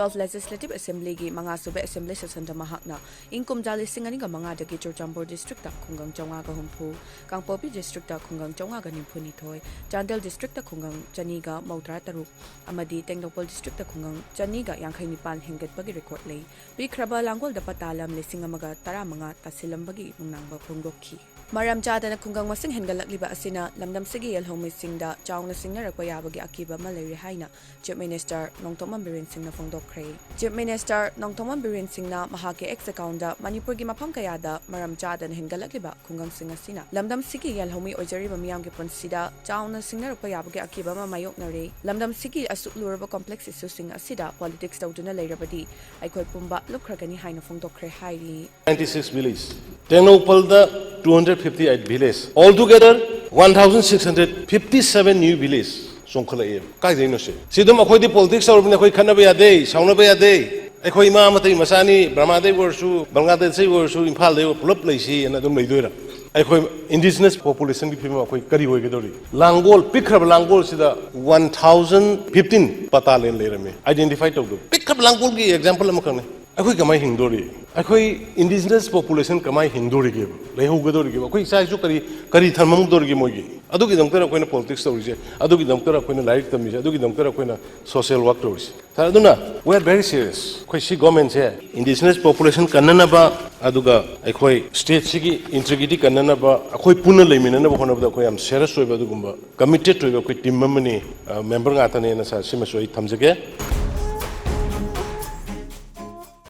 12 Legislative Assembly gi manga sube assembly session da mahakna inkum jali singani ga manga da gi Churchambo district da khungang chonga ga humpu Kangpopi district da khungang chonga ga nimphuni thoi Chandel district da khungang chani ga maudra taruk amadi Tengnopol district da khungang chani ga yankhai nipan hengat bagi record lei bi khraba langol da patalam lesing amaga tara manga tasilam bagi mungnang ba phungdokhi Maram Chadana khungang masing Hengatlakliba Asina Lamdamsigi Yelhoumi Singda Chawna Singna rakwa yabagi Akiba ma Leire haina Chief Minister Nongthomam Biren Singna phongdokhre Chief Minister Nongthomam Biren Singna mahake ex account da Manipur gi mafam kaya da Maram Chadana Hengatlakliba khungang Singa Sina Lamdamsigi Yelhoumi ojari ba miyam gi ponsida Chawna Singna rakwa yabagi Akiba ma mayoknare Lamdamsigi asukluraba complex issue Singa asida politics tawduna leirabadi aikhoi pumba lukragani haina phongdokhre hairi 96 villages Tengnopol da 258 villages. Altogether, 1,657 new villages. Songkhala kai dei no se. Sidum akhoi di politics aur bne akhoi khana ba yade, sauna ba yade. Akhoi ma matai masani Brahmadev versu, Bangladesh versu, Imphal de pulap leisi ana dum leidoira. Akhoi indigenous population gi phima akhoi kari hoi gedori. Langol pikrab langol sida 1,015 patalen leirame. Identify tawdo. Pikrab langol gi example amakane. Akhoi kamai hingdori. Akhoi indigenous population kamai hingdori ge lehu gedori ge akhoi sai su kari thamang dor ge mogi adugi dongtara akhoi na politics tawrise adugi dongtara akhoi na laik tamise adugi dongtara akhoi na social work tawrise aduna we are very serious akhoi si government se indigenous population kanana ba aduga akhoi state sigi integrity kanana ba akhoi puna leimina na ba hona ba akhoi am serious oiba adugumba committed oiba akhoi team member ni member nga tane na sa simasoi thamjage